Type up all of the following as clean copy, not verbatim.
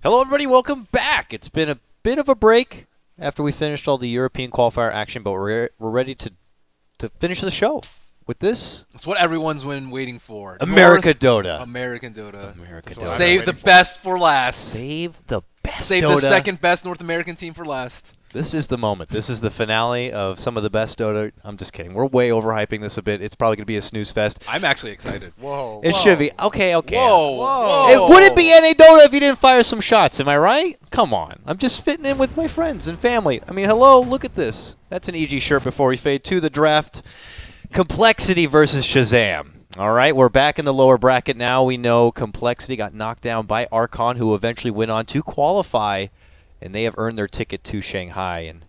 Hello, everybody. Welcome back. It's been a bit of a break after we finished all the European qualifier action, but we're ready to finish the show with this. It's what everyone's been waiting for. America Dota. American Dota. America Dota. Save the best for last. Save the best Save Dota. the second best North American team for last. This is the moment. This is the finale of some of the best Dota. I'm just kidding. We're way overhyping this a bit. It's probably going to be a snooze fest. I'm actually excited. Whoa. It should be. Okay. Whoa. It wouldn't be NA Dota if you didn't fire some shots. Am I right? Come on. I'm just fitting in with my friends and family. I mean, hello, look at this. That's an EG shirt before we fade to the draft. compLexity versus Shazam. All right, we're back in the lower bracket now. We know compLexity got knocked down by Archon, who eventually went on to qualify, and they have earned their ticket to Shanghai. And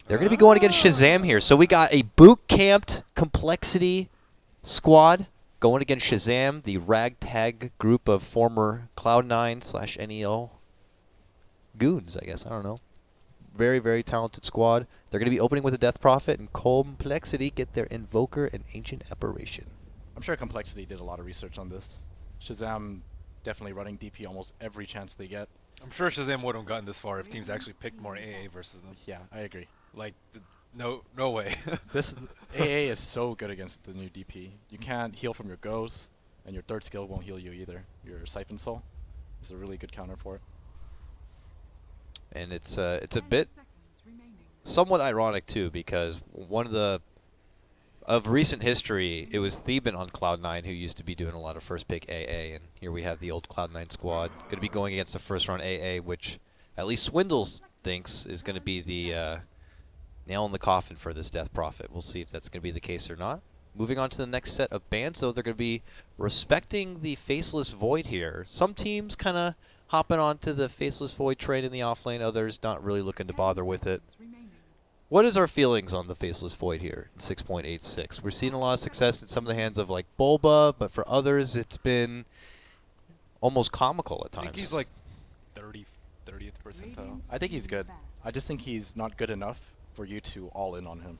they're going to be going against Shazam here. So we got a boot-camped compLexity squad going against Shazam, the ragtag group of former Cloud9/NEL goons, I guess. I don't know. Very, very talented squad. They're going to be opening with a Death Prophet, and compLexity get their Invoker and Ancient Apparition. I'm sure compLexity did a lot of research on this. Shazam definitely running DP almost every chance they get. I'm sure Shazam wouldn't have gotten this far if teams actually picked more AA versus them. Yeah, I agree. Like, no way. This AA is so good against the new DP. You can't heal from your Goes, and your third skill won't heal you either. Your Siphon Soul is a really good counter for it. And it's a bit somewhat ironic, too, because one of recent history, it was Theban on Cloud9 who used to be doing a lot of first pick AA, and here we have the old Cloud9 squad going to be going against the first round AA, which at least Swindles thinks is going to be the nail in the coffin for this Death Prophet. We'll see if that's going to be the case or not. Moving on to the next set of bans, though, they're going to be respecting the Faceless Void here. Some teams kind of hopping onto the Faceless Void train in the offlane, others not really looking to bother with it. What is our feelings on the Faceless Void here in 6.86? We're seeing a lot of success in some of the hands of like Bulba, but for others it's been almost comical at times. I think he's like 30th percentile. I think he's good. I just think he's not good enough for you to all in on him.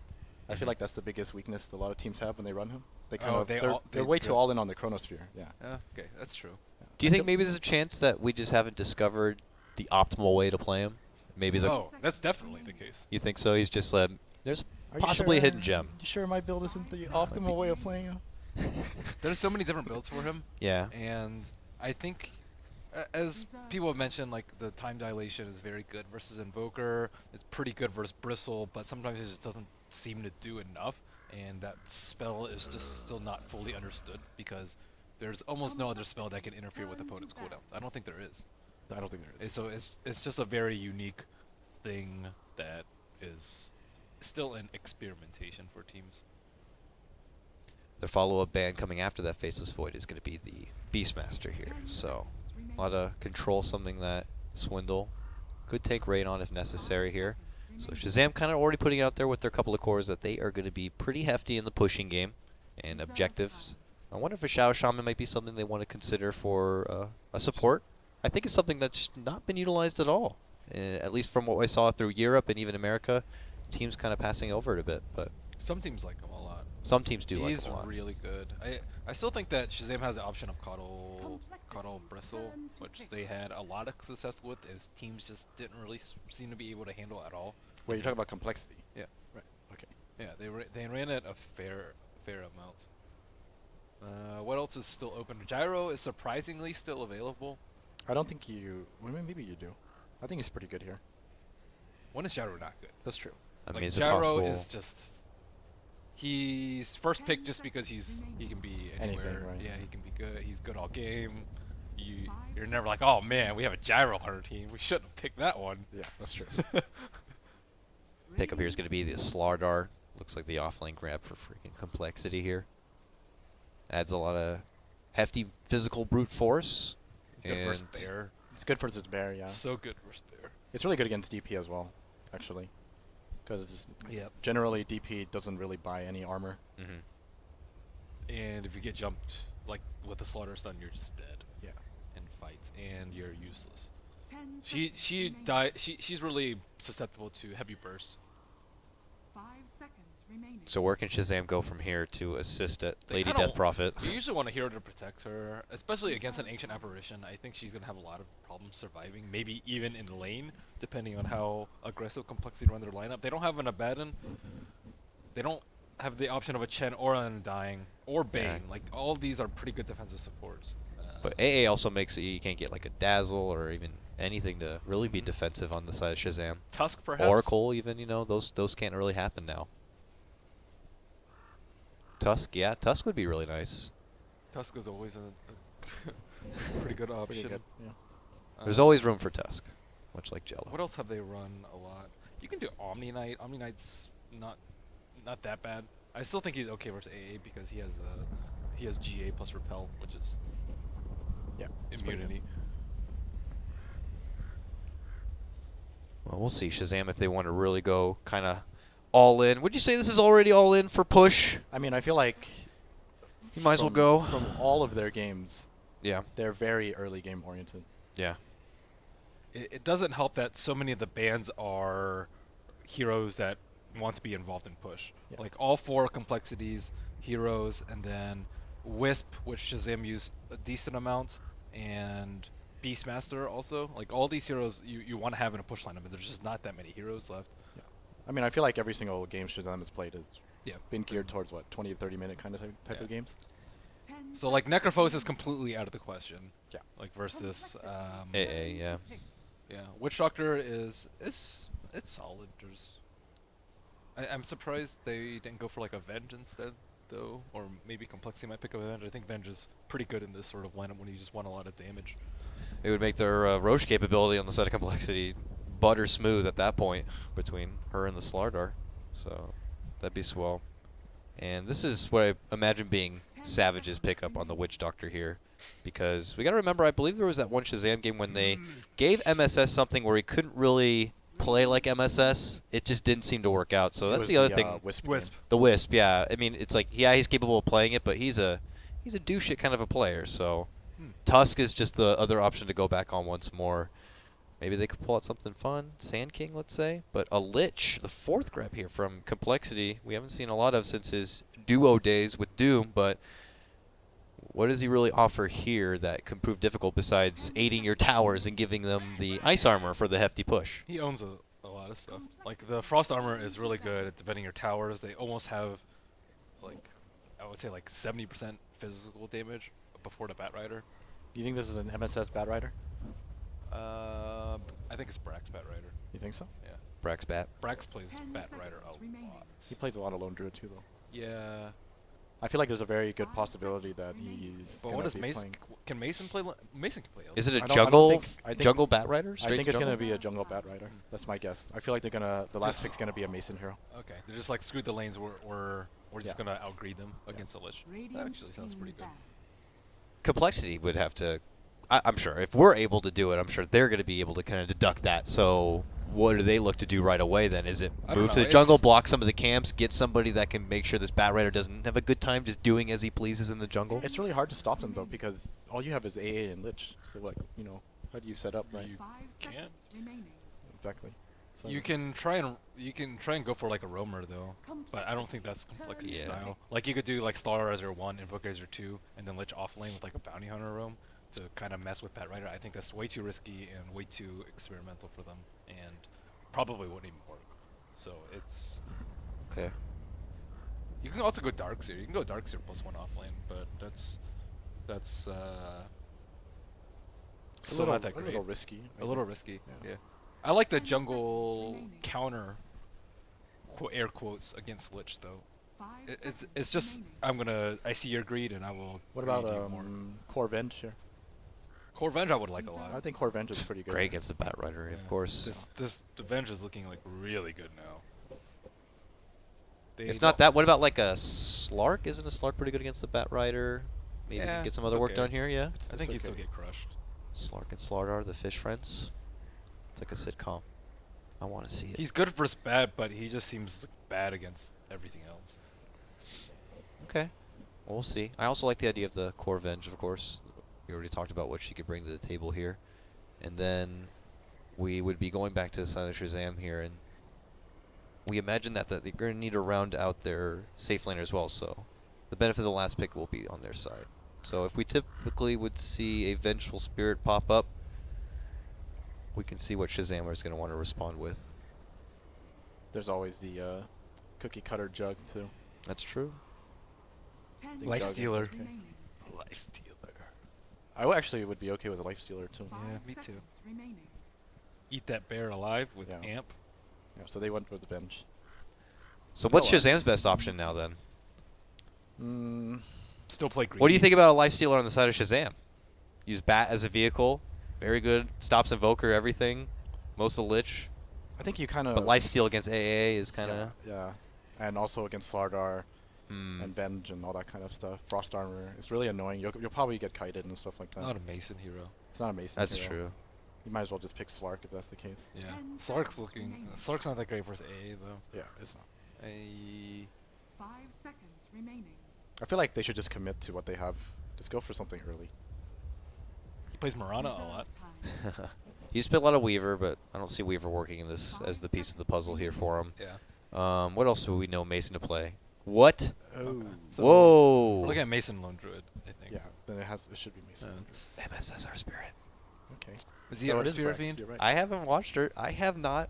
I feel like that's the biggest weakness a lot of teams have when they run him. They they're way too all in on the Chronosphere. Yeah. Okay, that's true. Do you think maybe there's a chance that we just haven't discovered the optimal way to play him? Maybe That's definitely the case. You think so? He's just there's Are you possibly a sure? hidden gem. You sure my build isn't the optimal way of playing him? There's so many different builds for him. Yeah. And I think, as people have mentioned, like the time dilation is very good versus Invoker. It's pretty good versus Bristle, but sometimes it just doesn't seem to do enough. And that spell is just still not fully understood because there's almost no other spell that can interfere with opponent's cooldowns. I don't think there is. I don't think there is. So it's just a very unique thing that is still in experimentation for teams. The follow-up ban coming after that Faceless Void is going to be the Beastmaster here. So a lot of control, something that Swindle could take raid on if necessary here. So Shazam kind of already putting out there with their couple of cores that they are going to be pretty hefty in the pushing game and objectives. I wonder if a Shadow Shaman might be something they want to consider for a support. I think it's something that's not been utilized at all, at least from what I saw through Europe and even America. Teams kind of passing over it a bit, but Some teams like him a lot. some teams do like He's him a lot. really good. I still think that Shazam has the option of Cuddle Bristle, which they had a lot of success with, as teams just didn't really seem to be able to handle at all. Wait, you're talking about compLexity? Yeah. Right. Okay. Yeah, they ran it a fair amount. What else is still open? Gyro is surprisingly still available. I don't think you. Well, maybe you do. I think he's pretty good here. When is Gyro not good? That's true. I mean, Like is it Gyro possible? is just he's first pick just because he can be anywhere. Anything, right. Yeah, he can be good. He's good all game. You're never like, oh man, we have a Gyro on our team. We shouldn't have picked that one. Yeah, that's true. Pickup here is going to be the Slardar. Looks like the offlane grab for freaking compLexity here. Adds a lot of hefty physical brute force. Good versus And Bear. It's good versus Bear, yeah. So good versus Bear. It's really good against DP as well, actually. Because generally DP doesn't really buy any armor. And if you get jumped like with the Slaughter Stun, you're just dead. Yeah. In fights, and you're useless. She's really susceptible to heavy bursts. 5 seconds So where can Shazam go from here to assist at They Lady kinda Death Prophet? You usually want a hero to protect her, especially against an ancient apparition. I think she's gonna have a lot of problems surviving, maybe even in lane, depending on how aggressive complexity run their lineup. They don't have an Abaddon. They don't have the option of a Chen or an Undying or Bane. Yeah. Like all these are pretty good defensive supports. But AA also makes it you can't get like a Dazzle or even anything to really be defensive on the side of Shazam. Tusk perhaps. Oracle even, those can't really happen now. Tusk, yeah, Tusk would be really nice. Tusk is always a pretty good option. Pretty good, yeah. There's always room for Tusk, much like Jello. What else have they run a lot? You can do Omni Knight. Omni Knight's not that bad. I still think he's okay versus AA because he has GA plus Repel, which is immunity. Well, we'll see Shazam if they want to really go kind of all in. Would you say this is already all in for push? I mean, I feel like You might as well go. From all of their games, Yeah. they're very early game oriented. Yeah. It doesn't help that so many of the bans are heroes that want to be involved in push. Yeah. Like all 4 complexities, heroes, and then Wisp, which Shazam use a decent amount, and Beastmaster also. Like all these heroes you want to have in a push lineup, but there's just not that many heroes left. Yeah. I mean, I feel like every single game Shazam has played has Yeah. been geared towards, what, 20 to 30 minute kind of type Yeah. of games? So like Necrophos is completely out of the question. Yeah. Like versus AA, yeah. yeah, Witch Doctor is it's solid. I'm surprised they didn't go for like a Venge instead though, or maybe Complexity might pick up a Venge. I think Venge is pretty good in this sort of lineup when you just want a lot of damage. It would make their Roche capability on the side of complexity butter smooth at that point between her and the Slardar. So that'd be swell. And this is what I imagine being Savage's pickup on the Witch Doctor here. Because we got to remember, I believe there was that one Shazam game when they gave MSS something where he couldn't really play like MSS. It just didn't seem to work out. So that's the other thing. Wisp. The Wisp, yeah. I mean, it's like, yeah, he's capable of playing it, but he's a douche it kind of a player. So Tusk is just the other option to go back on once more. Maybe they could pull out something fun. Sand King, let's say. But a Lich, the 4th grab here from Complexity, we haven't seen a lot of since his duo days with Doom, but what does he really offer here that can prove difficult besides aiding your towers and giving them the ice armor for the hefty push? He owns a lot of stuff. Like the Frost Armor is really good at defending your towers. They almost have like I would say like 70% physical damage before the Bat Rider. Do you think this is an MSS Bat Rider? I think it's Brax Bat Rider. You think so? Yeah. Brax Bat. Brax plays Bat Rider a lot. He plays a lot of Lone Druid too, though. Yeah. I feel like there's a very good possibility that he's. But what does Mason? Can Mason play? Mason can play. Is it a I don't jungle think- jungle Bat Rider? I think it's jungle? going to be a jungle Bat Rider. That's my guess. I feel like the last Just- pick's going to be a Mason hero. Okay, they're just like screw the lanes. We're just Yeah. gonna outgreed them against the Lich. That actually sounds pretty good. Complexity would have to. I'm sure if we're able to do it, I'm sure they're going to be able to kind of deduct that. So what do they look to do right away then? Is it I don't move to know, the jungle, it's- block some of the camps, get somebody that can make sure this Bat Rider doesn't have a good time just doing as he pleases in the jungle? It's really hard to stop them, though, because all you have is AA and Lich. So, like, how do you set up, right? You can't. Exactly. So You can try and go for like a roamer though, but I don't think that's complexity Yeah. style. Like you could do like Star as your 1, Invoker as your 2, and then Lich off lane with like a Bounty Hunter roam to kind of mess with Bat Rider. I think that's way too risky and way too experimental for them, and probably wouldn't even work. So it's Okay. you can also go Darkseer. You can go Darkseer +1 off lane, but that's still not that a great. little risky. A maybe. little risky. Yeah. Yeah. I like the jungle counter air quotes against Lich though. It's just I see your greed and I will. What about greed you more. Core Venge here? Core Venge? I would like a lot. I think Core Venge is pretty good. Great against the Bat Rider, Yeah. of course. This Venge is looking like really good now. If not that, what about like a Slark? Isn't a Slark pretty good against the Bat Rider? Maybe we Yeah, can get some it's other work okay. done here, yeah? I think he'd okay. still get crushed. Slark and Slardar, the fish friends. It's like a sitcom. I want to see it. He's good versus bad, but he just seems bad against everything else. Okay. Well, we'll see. I also like the idea of the Core Venge, of course. We already talked about what she could bring to the table here. And then we would be going back to the side of Shazam here. And we imagine that they're going to need to round out their safe laner as well, so the benefit of the last pick will be on their side. So if we typically would see a Vengeful Spirit pop up, we can see what Shazam is going to want to respond with. There's always the cookie cutter jug too. That's true. Life Stealer. Okay. Life Stealer. I actually would be okay with a Life Stealer too. Yeah, me too. Eat that bear alive with Amp. Yeah, so they went with the bench. So what's Shazam's best option now then? Still play green. What do you think about a Life Stealer on the side of Shazam? Use Bat as a vehicle. Very good. Stops Invoker, everything. Most of Lich. I think you kind of... But Lifesteal against AA is kind of... Yeah. And also against Slardar and Venge and all that kind of stuff. Frost Armor. It's really annoying. You'll probably get kited and stuff like that. Not a Mason hero. It's not a Mason That's hero. true. You might as well just pick Slark if that's the case. Yeah. Slark's looking... Slark's not that great versus AA, though. Yeah, it's not. 5 seconds remaining. I feel like they should just commit to what they have. Just go for something early. He plays Mirana a lot. He used to play a lot of Weaver, but I don't see Weaver working in this as the piece of the puzzle here for him. Yeah. What else do we know Mason to play? What? Oh. So Whoa! We're looking at Mason Lone Druid, I think. Yeah, then it should be Mason. MSSR Spirit. Okay. Is he So a it is Spirit Brax, Fiend? you're right. I haven't watched her. I have not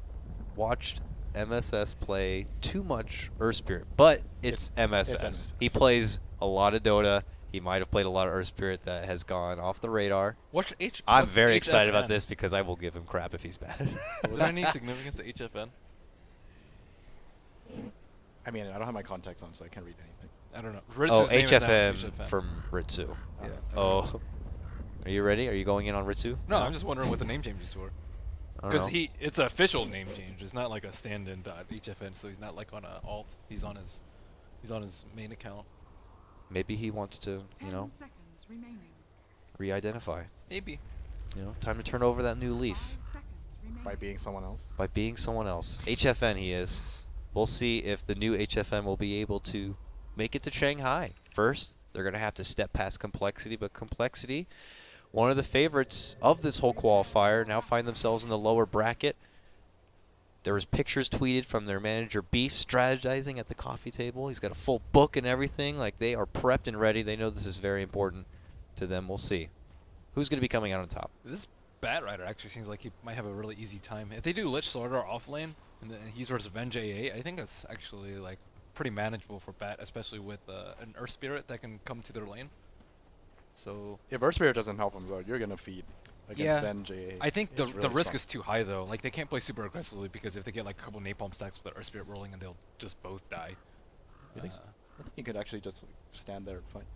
watched MSS play too much Earth Spirit, but it's MSS. MSS. He plays a lot of Dota. He might have played a lot of Earth Spirit that has gone off the radar. I'm very excited about this because I will give him crap if he's bad. Is there any significance to HFN? I mean, I don't have my contacts on, so I can't read anything. I don't know. Oh, Ritsu's name is now HFM from Ritsu. Yeah. Oh. Are you ready? Are you going in on Ritsu? No, I'm just wondering what the name changes were. I don't Because know. it's an official name change. It's not like a stand-in .hfn, so he's not like on a alt. He's on his main account. Maybe he wants to, 10 seconds remaining. re-identify. Maybe. Time to turn over that new 5 leaf seconds remaining. By being someone else. by being someone else. HFN he is. We'll see if the new HFN will be able to make it to Shanghai. First, they're going to have to step past compLexity, but compLexity, one of the favorites of this whole qualifier, now find themselves in the lower bracket. There was pictures tweeted from their manager Beef strategizing at the coffee table. He's got a full book and everything. Like, they are prepped and ready. They know this is very important to them. We'll see. Who's going to be coming out on top? This Bat Rider actually seems like he might have a really easy time. If they do Lich Slardar off lane, and then he's versus Venge AA, I think that's actually like pretty manageable for Bat, especially with an Earth Spirit that can come to their lane. So If Earth Spirit doesn't help them, though, you're going to feed against Venge AA. I think It's the really risk strong. is too high though. Like they can't play super aggressively because if they get like a couple napalm stacks with the Earth Spirit rolling, and they'll just both die. You think so? I think you could actually just stand there and fight.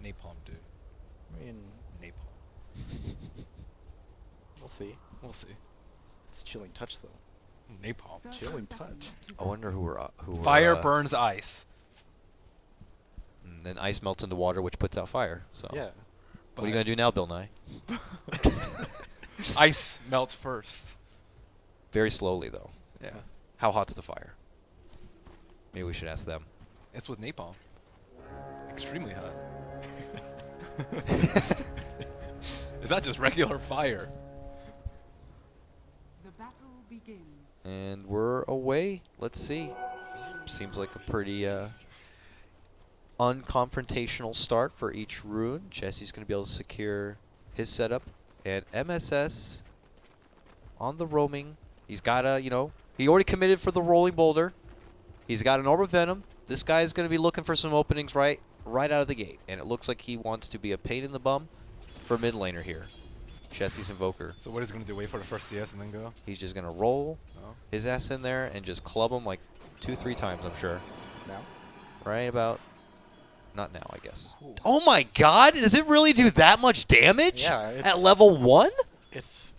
Napalm, dude. I mean, Napalm. we'll see. We'll see. It's chilling touch, though. Napalm. 30 Chilling seconds touch. to I wonder who we're... Fire burns ice. And then ice melts into water, which puts out fire. So Yeah. what are you going to do now, Bill Nye? Ice melts first. Very slowly, though. Yeah. How hot's the fire? Maybe we should ask them. It's with napalm. Extremely hot. It's not just regular fire. The battle begins. And we're away. Let's see. Seems like a pretty unconfrontational start for each rune. Jesse's going to be able to secure his setup. And MSS on the roaming. He's got a, he already committed for the rolling boulder. He's got an Orb of Venom. This guy is going to be looking for some openings right out of the gate. And it looks like he wants to be a pain in the bum for mid laner here. Jesse's Invoker. So what is he going to do? Wait for the first CS and then go? He's just going to roll Oh. his ass in there and just club him like 2-3 times, I'm sure. Now? Right about... Not now, I guess. Ooh. Oh my god! Does it really do that much damage? Yeah, at level 1? It's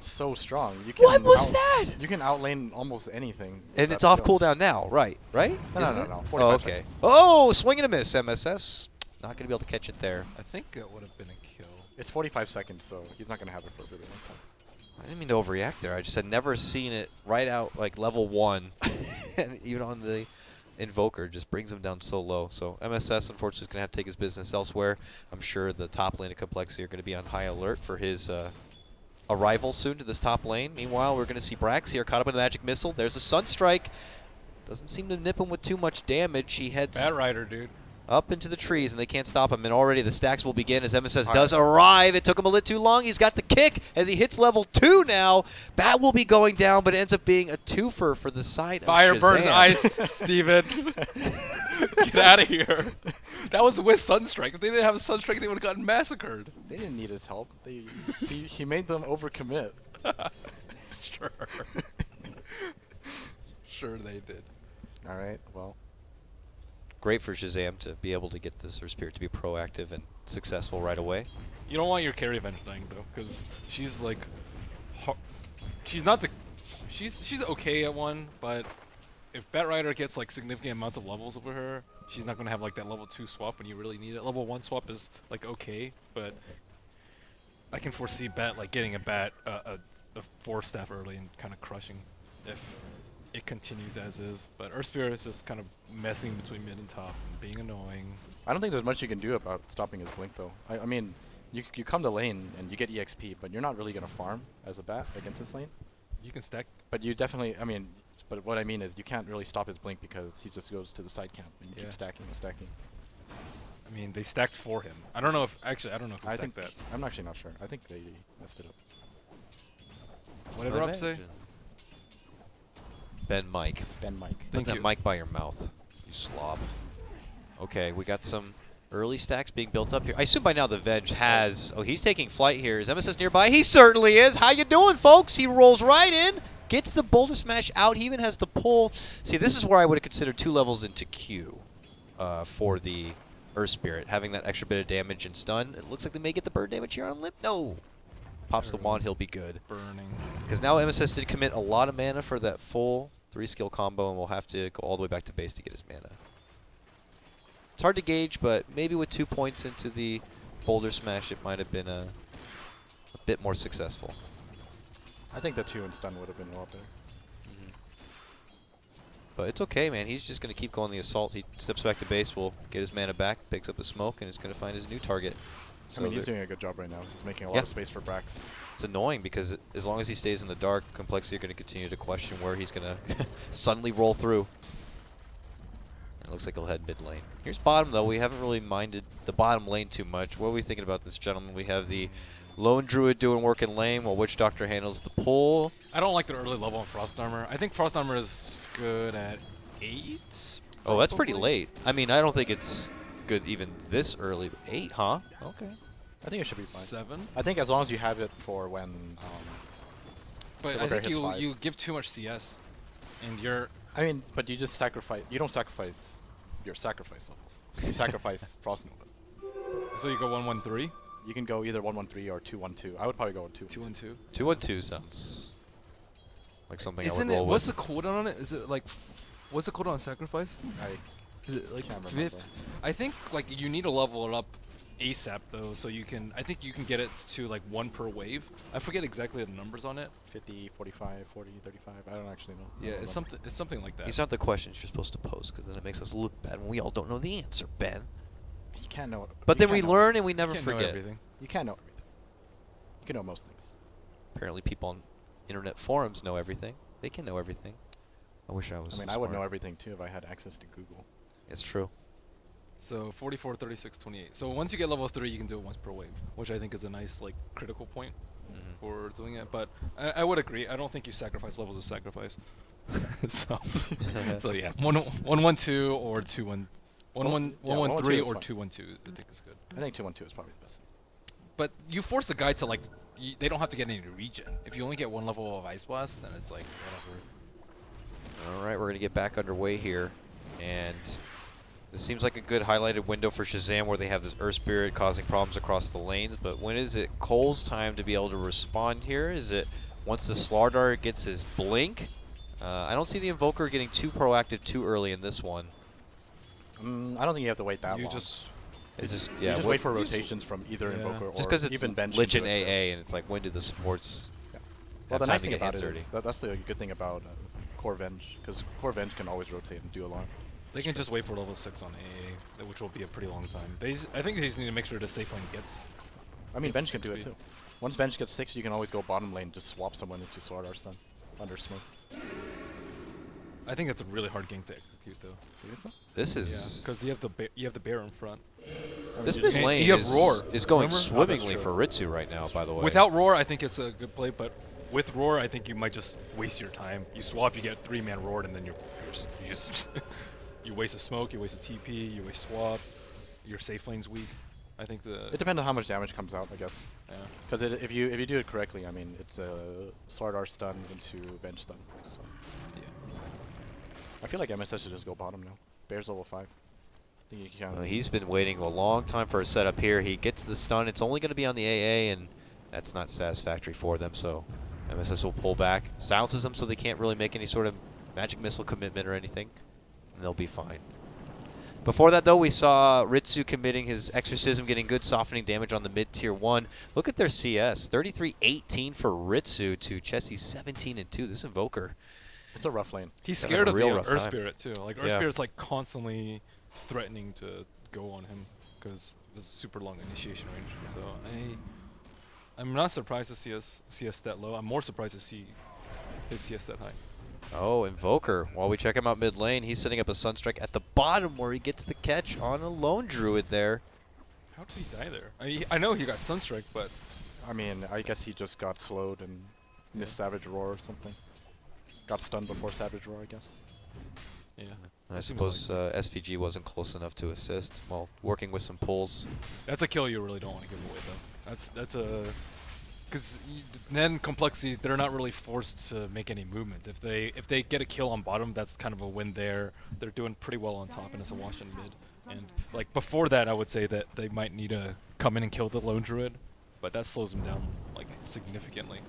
so strong. You can What was that? You can outlane almost anything. And it's off cooldown now, right? Right? No, Isn't no, it? no. Oh, 45 okay. seconds. Oh, swing and a miss, MSS. Not going to be able to catch it there. I think it would have been a kill. It's 45 seconds, so he's not going to have it for a really long time. I didn't mean to overreact there. I just had never seen it right out like level 1. And even on the Invoker, just brings him down so low. So MSS, unfortunately, is going to have to take his business elsewhere. I'm sure the top lane of compLexity are going to be on high alert for his arrival soon to this top lane. Meanwhile, we're going to see Brax here caught up in the Magic Missile. There's a Sunstrike. Doesn't seem to nip him with too much damage. He heads Bat Rider, dude. up into the trees, and they can't stop him. And already the stacks will begin as MSS does arrive. It took him a little too long. He's got the kick as he hits level 2 now. Bat will be going down, but it ends up being a twofer for the side Fire of Shazam. burns ice, Steven. Get out of here. That was with Sunstrike. If they didn't have a Sunstrike, they would have gotten massacred. They didn't need his help. He made them overcommit. Sure. Sure they did. All right, well. Great for Shazam to be able to get this, her spirit to be proactive and successful right away. You don't want your carry event thing though, because she's like, she's not the, she's okay at one, but if Bat Rider gets like significant amounts of levels over her, she's not gonna have like that level 2 swap when you really need it. Level 1 swap is like okay, but I can foresee Bat like getting a 4 staff early and kind of crushing if it continues as is. But Earth Spirit is just kind of messing between mid and top and being annoying. I don't think there's much you can do about stopping his blink though. I mean, you come to lane and you get EXP, but you're not really gonna farm as a bat against this lane. You can stack. But you definitely, I mean, but what I mean is you can't really stop his blink because he just goes to the side camp and you keep stacking and stacking. I mean, they stacked for him. I don't know if actually I don't know who stacked that. I'm actually not sure. I think they messed it up. What did Rob say? Ben Mike. Ben Mike. Put that mic by your mouth, you slob. Okay, we got some early stacks being built up here. I assume by now the Veg has... Oh, he's taking flight here. Is MSS nearby? He certainly is. How you doing, folks? He rolls right in, gets the Boulder Smash out. He even has the pull. See, this is where I would have considered 2 levels into Q for the Earth Spirit. Having that extra bit of damage and stun. It looks like they may get the bird damage here on Limp. No. Pops the wand, he'll be good. Burning. Because now MSS did commit a lot of mana for that full 3-skill combo, and we'll have to go all the way back to base to get his mana. It's hard to gauge, but maybe with 2 points into the Boulder Smash, it might have been a bit more successful. I think the 2 and stun would have been a lot better. But it's okay, man. He's just going to keep going the assault. He steps back to base, will get his mana back, picks up the smoke, and is going to find his new target. I mean, he's doing a good job right now. He's making a lot of space for Brax. It's annoying because as long as he stays in the dark, compLexity are going to continue to question where he's going to suddenly roll through. It looks like he'll head mid lane. Here's bottom, though. We haven't really minded the bottom lane too much. What are we thinking about this, gentlemen? We have the Lone Druid doing work in lane while Witch Doctor handles the pull. I don't like the early level on Frost Armor. I think Frost Armor is good at 8. Oh, that's pretty late. I mean, I don't think it's good even this early. 8, huh? Okay. I think it should be fine. 7. I think as long as you have it for when. But I think you give too much CS, and you're. I mean, but you just sacrifice. You don't sacrifice your sacrifice levels. You sacrifice Frost Nova. So you go 1-1-3. You can go either 1-1-3 or 2-1-2. I would probably go 2-1-2. 2-1-2 sounds like something I would Isn't roll it? with. What's the cooldown on it? Is it like? What's the cooldown on sacrifice? Is it like can't remember. I think like you need to level it up ASAP though, so you can. I think you can get it to like 1 per wave. I forget exactly the numbers on it. 50, 45, 40, 35. I don't actually know. Yeah, it's something. It's something like that. These aren't the questions you're supposed to pose, because then it makes us look bad when we all don't know the answer, Ben. You can't know it. But then we learn and we never you can't know forget. everything. You can't know everything. You can know most things. Apparently people on internet forums know everything. They can know everything. I wish I was I mean, so I would know smart. everything too if I had access to Google. It's true. So 44, 36, 28. So once you get level 3, you can do it once per wave, which I think is a nice like critical point for doing it. But I would agree. I don't think you sacrifice levels of sacrifice. so yeah, 1-1-2 or 2-1. 1-1-3 or 2-1-2. I think is good. I think 2-1-2 is probably the best. But you force the guy to like. They don't have to get any regen. If you only get 1 level of Ice Blast, then it's like whatever. All right, we're going to get back underway here. And this seems like a good highlighted window for Shazam where they have this Earth Spirit causing problems across the lanes. But when is it Cole's time to be able to respond here? Is it once the Slardar gets his blink? I don't see the Invoker getting too proactive too early in this one. I don't think you have to wait that long. It's just, you just wait for rotations from either Invoker or just because it's even bench. Lich and AA, and it's like, when do the supports Well, have the time nice to thing get about hands it dirty? is that's the good thing about Core Venge, because Core Venge can always rotate and do a lot. They can just wait for level 6 on AA, which will be a pretty long time. I think they just need to make sure the safe lane gets. I mean, Venge can do it too. Once Venge gets 6, you can always go bottom lane, just swap someone into Sword Art Stun under smoke. I think that's a really hard game to execute, though. This is... because you have the bear in front. This mid lane you have Roar. is going Remember? swimmingly for Ritsu right now, by the way. Without Roar, I think it's a good play, but with Roar, I think you might just waste your time. You swap, you get 3-man Roared, and then you just you waste a smoke, you waste a TP, you waste swap. Your safe lane's weak. I think it depends on how much damage comes out, I guess. Yeah. Because if you do it correctly, I mean, it's a Slardar stun into bench stun. So. Yeah. I feel like MSS should just go bottom now. Bear's level 5. I think you can. He's been waiting a long time for a setup here. He gets the stun. It's only going to be on the AA, and that's not satisfactory for them. So MSS will pull back, silences them so they can't really make any sort of magic missile commitment or anything, and they'll be fine. Before that, though, we saw Ritsu committing his Exorcism, getting good softening damage on the mid-tier 1. Look at their CS. 33-18 for Ritsu to Chessie's 17-2. This Invoker. It's a rough lane. He's scared of the Earth time. Spirit, too. Like, Earth Spirit's, like, constantly threatening to go on him because it was a super long initiation range. So I'm not surprised to see us CS that low. I'm more surprised to see his CS that high. Oh, Invoker. While we check him out mid lane, he's setting up a Sunstrike at the bottom where he gets the catch on a lone Druid there. How did he die there? I know he got Sunstrike, but... I mean, I guess he just got slowed and missed Savage Roar or something. Got stunned before Savage Roar, I guess. Yeah. I suppose SVG wasn't close enough to assist while working with some pulls. That's a kill you really don't want to give away, though. That's a... Because then compLexity, they're not really forced to make any movements. If they get a kill on bottom, that's kind of a win there. They're doing pretty well on top, and it's a wash in mid. And like before that, I would say that they might need to come in and kill the lone Druid, but that slows them down like significantly.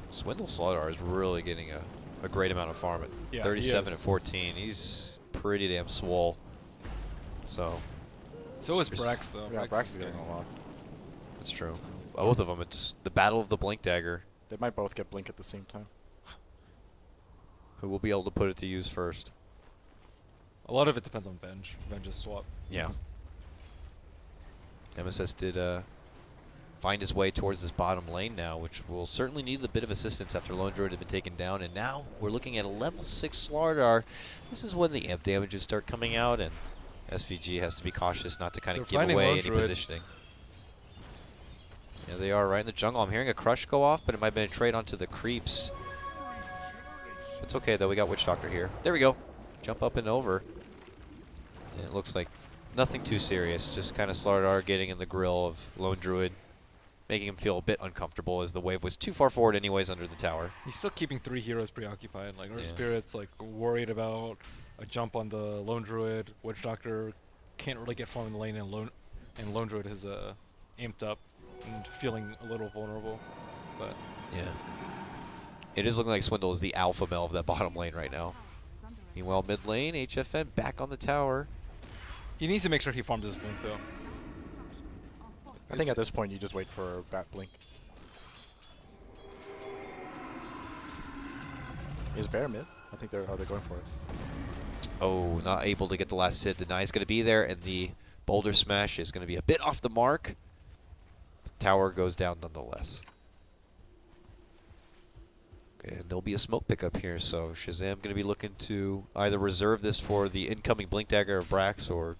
Swindle Slardar is really getting a great amount of farm at 37 and 14. He's pretty damn swole. So is Brax, though. Yeah, Brax is getting a lot. That's true. Both of them. It's the battle of the Blink Dagger. They might both get Blink at the same time. Who will be able to put it to use first? A lot of it depends on Benj. Benj's swap. Yeah. MSS did find his way towards this bottom lane now, which will certainly need a bit of assistance after Lone Druid had been taken down. And now we're looking at a level 6 Slardar. This is when the amp damages start coming out, and SVG has to be cautious not to kind of give away any positioning. Yeah, they are right in the jungle. I'm hearing a crush go off, but it might have been a trade onto the creeps. It's okay, though. We got Witch Doctor here. There we go. Jump up and over. And it looks like nothing too serious. Just kind of Slardar getting in the grill of Lone Druid, making him feel a bit uncomfortable as the wave was too far forward anyways under the tower. He's still keeping 3 heroes preoccupied. Like, Earth Spirit's like worried about a jump on the Lone Druid. Witch Doctor can't really get far in the lane, and Lone Druid is amped up and feeling a little vulnerable. But yeah, it is looking like Swindle is the alpha male of that bottom lane right now. Meanwhile, mid lane, HFN back on the tower. He needs to make sure he farms his Blink, though. I think at this point you just wait for Bat Blink. Is Bear mid? I think they're going for it. Oh, not able to get the last hit. Deny is going to be there, and the Boulder Smash is going to be a bit off the mark. Tower goes down nonetheless. And there'll be a smoke pickup here, so Shazam going to be looking to either reserve this for the incoming Blink Dagger of Brax or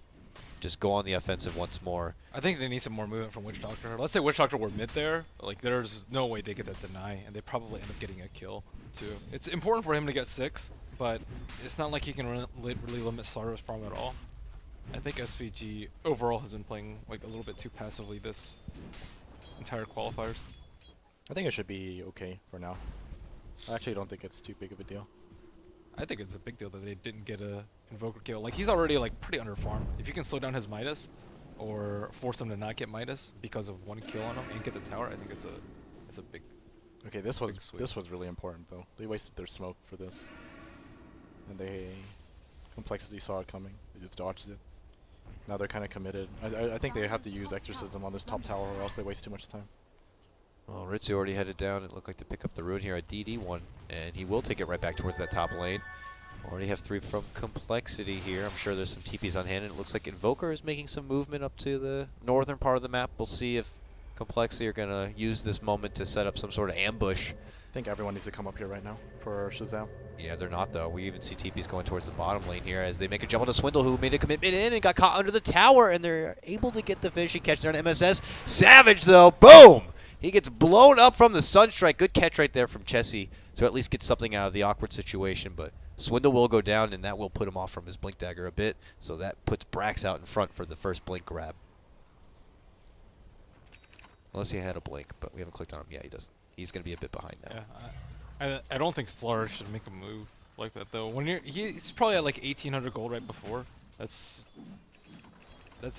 just go on the offensive once more. I think they need some more movement from Witch Doctor. Let's say Witch Doctor were mid there. Like, there's no way they get that deny, and they probably end up getting a kill, too. It's important for him to get 6, but it's not like he can really limit Slardar's farm at all. I think SVG overall has been playing like a little bit too passively this entire qualifiers. I think it should be okay for now. I actually don't think it's too big of a deal. I think it's a big deal that they didn't get a Invoker kill. Like, he's already like pretty under farm. If you can slow down his Midas or force him to not get Midas because of 1 kill on him and get the tower, I think it's a big. Okay, this was really important though. They wasted their smoke for this, and they compLexity saw it coming. They just dodged it. Now they're kind of committed. I think they have to use Exorcism on this top tower, or else they waste too much time. Well, Ritsu already headed down. It looked like to pick up the rune here at DD1, and he will take it right back towards that top lane. Already have 3 from compLexity here. I'm sure there's some TPs on hand, and it looks like Invoker is making some movement up to the northern part of the map. We'll see if compLexity are going to use this moment to set up some sort of ambush. I think everyone needs to come up here right now for Shazam. Yeah, they're not, though. We even see TP's going towards the bottom lane here as they make a jump on to Swindle, who made a commitment in and got caught under the tower, and they're able to get the finishing catch there on MSS. Savage, though, boom! He gets blown up from the Sunstrike. Good catch right there from Chessie to at least get something out of the awkward situation, but Swindle will go down, and that will put him off from his Blink Dagger a bit, so that puts Brax out in front for the first Blink grab. Unless he had a Blink, but we haven't clicked on him. Yeah, he doesn't. He's going to be a bit behind now. Yeah, I don't think Slar should make a move like that though. When he's probably at like 1,800 gold right before. That's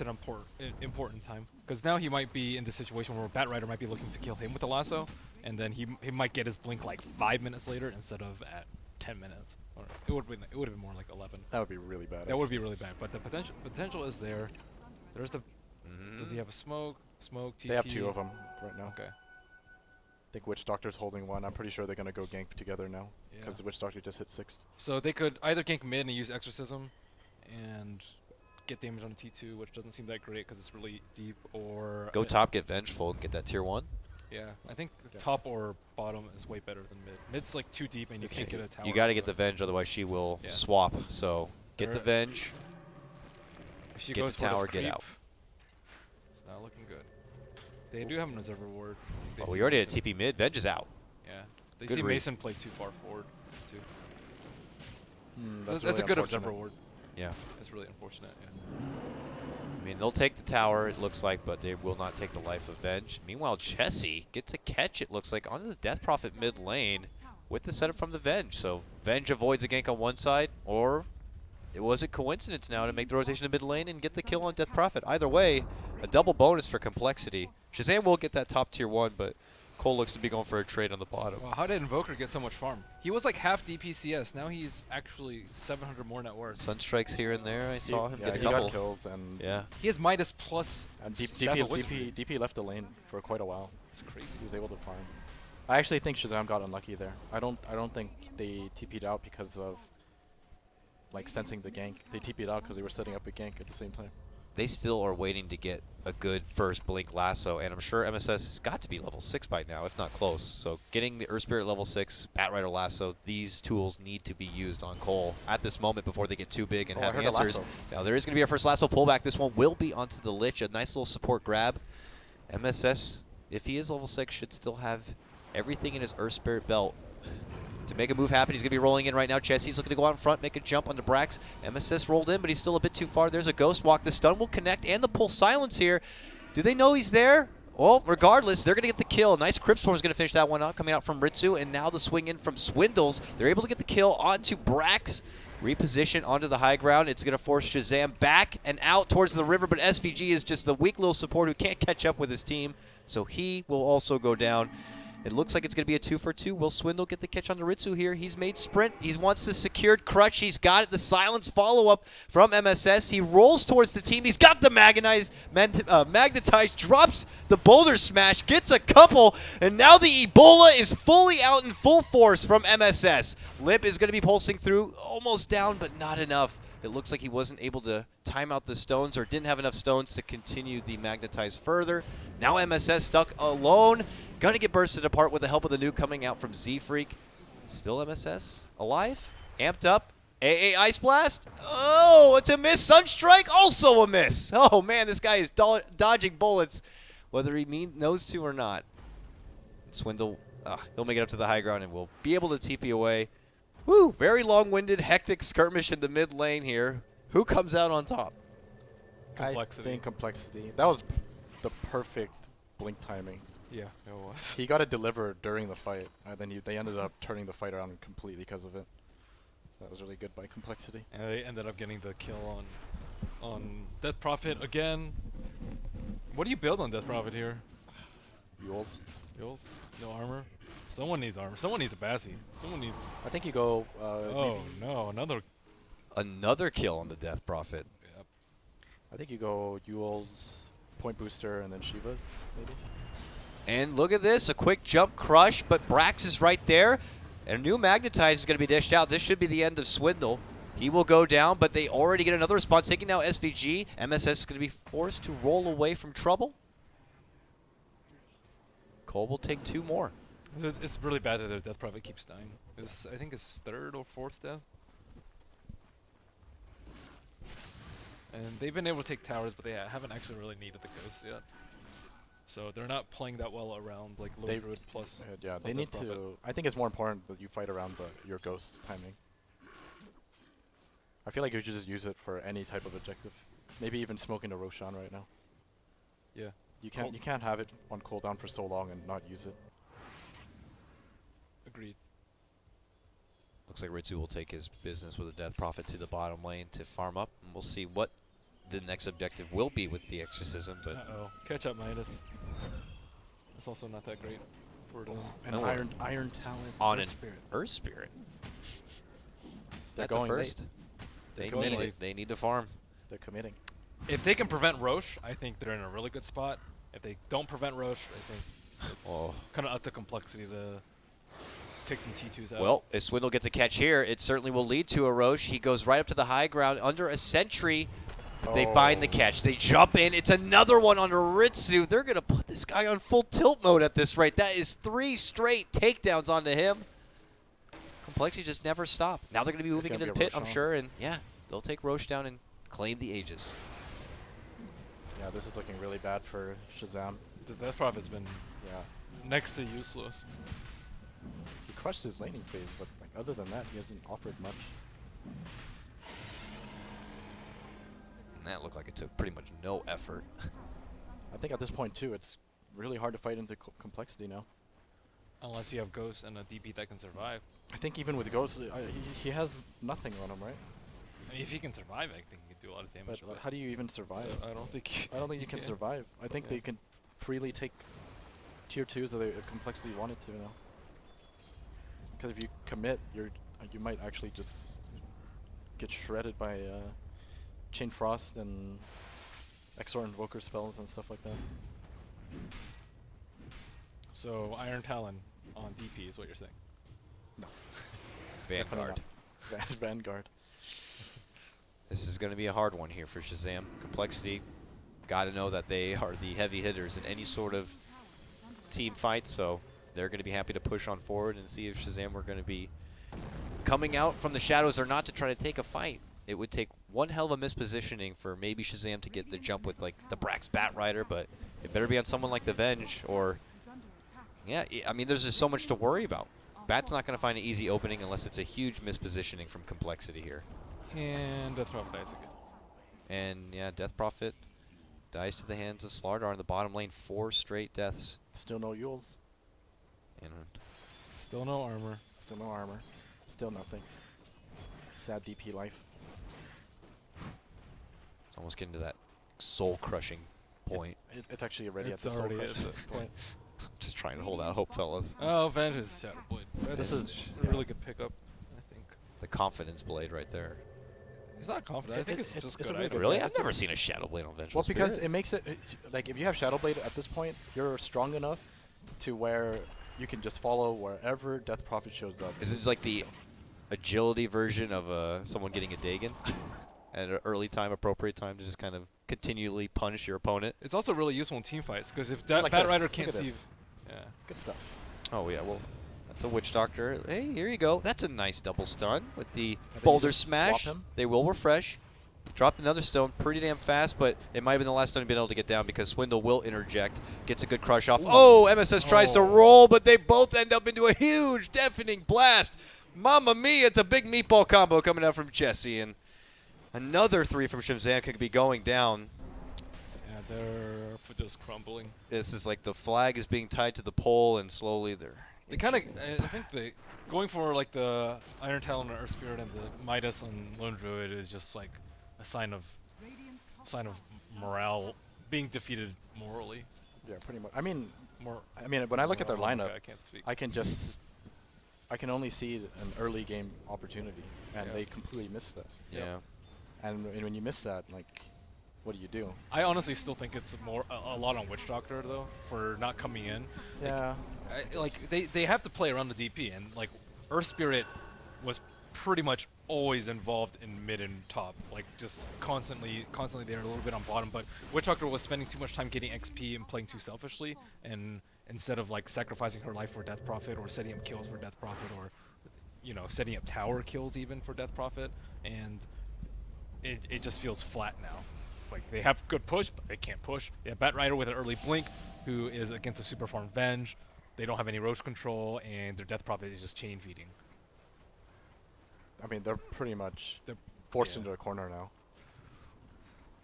an important time because now he might be in the situation where Bat Rider might be looking to kill him with a lasso, and then he might get his blink like 5 minutes later instead of at 10 minutes. Or it would have been more like 11. That would be really bad. That would be really bad. But the potential is there. There's the. Does he have a smoke? Smoke. TP? They have 2 of them right now. Okay. I think Witch Doctor's holding 1. I'm pretty sure they're going to go gank together now because the Witch Doctor just hit 6th. So they could either gank mid and use Exorcism and get damage on T2, which doesn't seem that great because it's really deep, or... Go top, get Vengeful, and get that tier 1. Yeah, I think top or bottom is way better than mid. Mid's like too deep and you can't get a tower. You got to get the Venge, otherwise she will swap. So get the Venge, if she get goes the tower, get creep, out. It's not looking good. They do have an reserve reward. Oh, we already had TP mid. Venge is out. Yeah. They Good see read. Mason play too far forward, too. That's That's a really good observe unfortunate. reward. Yeah. It's really unfortunate, yeah. I mean, they'll take the tower, it looks like, but they will not take the life of Venge. Meanwhile, Chessie gets a catch, it looks like, onto the Death Prophet mid lane with the setup from the Venge. So Venge avoids a gank on one side, or it was a coincidence now to make the rotation to mid lane and get the kill on Death Prophet. Either way, a double bonus for complexity. Shazam will get that top tier 1, but Cole looks to be going for a trade on the bottom. Well, how did Invoker get so much farm? He was like half DPCS. Now he's actually 700 more net worth. Sunstrikes here and there. I saw him get a he couple. got kills and He has Midas plus and Staff of Wizardry. DP left the lane for quite a while. It's crazy. He was able to farm. I actually think Shazam got unlucky there. I don't think they TP'd out because of like sensing the gank. They TP'd out because they were setting up a gank at the same time. They still are waiting to get a good first Blink Lasso, and I'm sure MSS has got to be level 6 by now, if not close. So getting the Earth Spirit level 6, Bat Rider Lasso, these tools need to be used on Cole at this moment before they get too big and have I heard answers. a lasso. Now there is going to be our first Lasso pullback. This one will be onto the Lich, a nice little support grab. MSS, if he is level 6, should still have everything in his Earth Spirit belt to make a move happen. He's going to be rolling in right now. Chessie's looking to go out in front, make a jump onto Brax. MSS rolled in, but he's still a bit too far. There's a Ghost Walk. The stun will connect, and the pull silence here. Do they know he's there? Well, regardless, they're going to get the kill. Nice Crypt Storm is going to finish that one out, coming out from Ritsu, and now the swing in from Swindles. They're able to get the kill onto Brax. Reposition onto the high ground. It's going to force Shazam back and out towards the river, but SVG is just the weak little support who can't catch up with his team, so he will also go down. It looks like it's going to be a 2-for-2. Will Swindle get the catch on the Ritsu here? He's made sprint. He wants the secured crutch. He's got it. The silence follow-up from MSS. He rolls towards the team. He's got the magnetize, drops the boulder smash, gets a couple, and now the Ebola is fully out in full force from MSS. Lip is going to be pulsing through, almost down, but not enough. It looks like he wasn't able to time out the stones or didn't have enough stones to continue the magnetize further. Now MSS stuck alone. Gonna get bursted apart with the help of the nuke coming out from Z-Freak. Still MSS alive, amped up. AA Ice Blast. Oh, it's a miss. Sunstrike, also a miss. Oh man, this guy is dodging bullets, whether he knows to or not. Swindle, he'll make it up to the high ground and will be able to TP away. Woo, very long-winded, hectic skirmish in the mid lane here. Who comes out on top? Complexity. I think complexity. That was the perfect blink timing. Yeah, it was. He got it delivered during the fight, and then they ended up turning the fight around completely because of it. So that was really good by complexity. And they ended up getting the kill on Death Prophet again. What do you build on Death Prophet here? Mules. Mules? No armor? Someone needs armor. Someone needs a Bassi. Someone needs... I think you go... oh, no. Another kill on the Death Prophet. Yep. I think you go Yule's Point Booster and then Shiva's, maybe? And look at this, a quick jump crush, but Brax is right there. And a new Magnetize is going to be dished out. This should be the end of Swindle. He will go down, but they already get another response. Taking now SVG. MSS is going to be forced to roll away from trouble. Cole will take 2 more. It's really bad that their Death Prophet keeps dying. I think it's 3rd or 4th death. And they've been able to take towers, but they haven't actually really needed the ghosts yet. So they're not playing that well around like low druid plus. Yeah, plus they need Death Prophet. to. I think it's more important that you fight around your ghost timing. I feel like you should just use it for any type of objective. Maybe even smoking a Roshan right now. Yeah. You can't have it on cooldown for so long and not use it. Agreed. Looks like Ritsu will take his business with a Death Prophet to the bottom lane to farm up, and we'll see what the next objective will be with the Exorcism. But Uh-oh. Catch up Midas. That's also not that great for them. And No. Iron Talent on Earth an Spirit. Earth Spirit. They're That's a going first. late. They going need late. it. They need to farm. They're committing. If they can prevent Roche, I think they're in a really good spot. If they don't prevent Roche, I think it's Oh. kind of up to complexity to take some T2s out. Well, if Swindle gets a catch here, it certainly will lead to a Roche. He goes right up to the high ground under a sentry. They find the catch. They jump in. It's another one under Ritsu. They're going to put this guy on full tilt mode at this rate. That is 3 straight takedowns onto him. Complexity just never stop. Now they're going to be moving gonna into the be a pit, I'm Roshan. sure. And, yeah, they'll take Roche down and claim the Aegis. Yeah, this is looking really bad for Shazam. The Death Prophet's been Yeah. next to useless. He crushed his laning phase, but like other than that, he hasn't offered much. And that looked like it took pretty much no effort. I think at this point too, it's really hard to fight into complexity now. Unless you have Ghost and a DP that can survive. I think even with Ghost, he has nothing on him, right? I mean, if he can survive, I think he can do a lot of damage. But how do you even survive? I don't think. I don't think you can survive. I think Yeah. they can freely take tier 2s if complexity wanted to, you know. Because if you commit, you might actually just get shredded by Chain Frost and Exor Invoker spells and stuff like that. So Iron Talon on DP is what you're saying. No. Vanguard. Vanguard. This is going to be a hard one here for Shazam. Complexity, got to know that they are the heavy hitters in any sort of team fight, so they're going to be happy to push on forward and see if Shazam were going to be coming out from the shadows or not to try to take a fight. It would take one hell of a mispositioning for maybe Shazam to get the jump with like the Brax Batrider, but it better be on someone like the Venge or, yeah, I mean, there's just so much to worry about. Bat's not going to find an easy opening unless it's a huge mispositioning from Complexity here. And Death Prophet dies again. And yeah, Death Prophet dies to the hands of Slardar in the bottom lane. 4 straight deaths. Still no Yules. And Still no armor. Still no armor. Still nothing. Sad DP life. it's almost getting to that soul-crushing point. It's actually already It's at the soul already at crush the point. Just trying to hold out hope, fellas. Oh, Venge is Shadow Blade. That's This is- a really good pickup, I think. The confidence blade right there. He's not confident. I think it's just it's a good really item. Really? yeah, I've it's a- never seen a Shadow Blade on Vengeful Well, because Spirit. it makes it, like, if you have Shadow Blade at this point, you're strong enough to where you can just follow wherever Death Prophet shows up. Is it like the agility version of someone getting a Dagon? At an early time, appropriate time to just kind of continually punish your opponent? It's also really useful in team fights, because if Like Bat this. Rider Look can't at see... this. Yeah. Good stuff. Oh, yeah, well, that's a Witch Doctor. Hey, here you go. That's a nice double stun with the then you Boulder just swap Smash. him. They will refresh. Dropped another stone pretty damn fast, but it might have been the last stone he'd been able to get down because Swindle will interject. Gets a good crush off. Ooh. Oh, MSS tries to Oh. roll, but they both end up into a huge, deafening blast. Mamma mia, it's a big meatball combo coming out from Jesse, and another 3 from Shazam could be going down. Yeah, they're just crumbling. This is like the flag is being tied to the pole, and slowly they're... They kind of, I think they, going for like the Iron Talon and Earth Spirit and the Midas and Lone Druid is just like a sign of morale being defeated morally. Yeah, pretty much. I mean, More. when I look at their oh my lineup, God, I can't speak. I can only see an early game opportunity, and Yeah. they completely missed that. Yeah. And when you miss that, like, what do you do? I honestly still think it's a lot on Witch Doctor though for not coming in. Yeah. They have to play around the DP, and like Earth Spirit was pretty much always involved in mid and top, like just constantly there, a little bit on bottom. But Witch Doctor was spending too much time getting XP and playing too selfishly, and instead of like sacrificing her life for Death Prophet or setting up kills for Death Prophet or setting up tower kills even for Death Prophet, and it just feels flat now. Like they have good push, but they can't push. They have Bat Rider with an early blink, who is against a super farm Venge. They don't have any Roach control, and their Death Prophet is just chain feeding. I mean, they're pretty much They're forced yeah. into a corner now.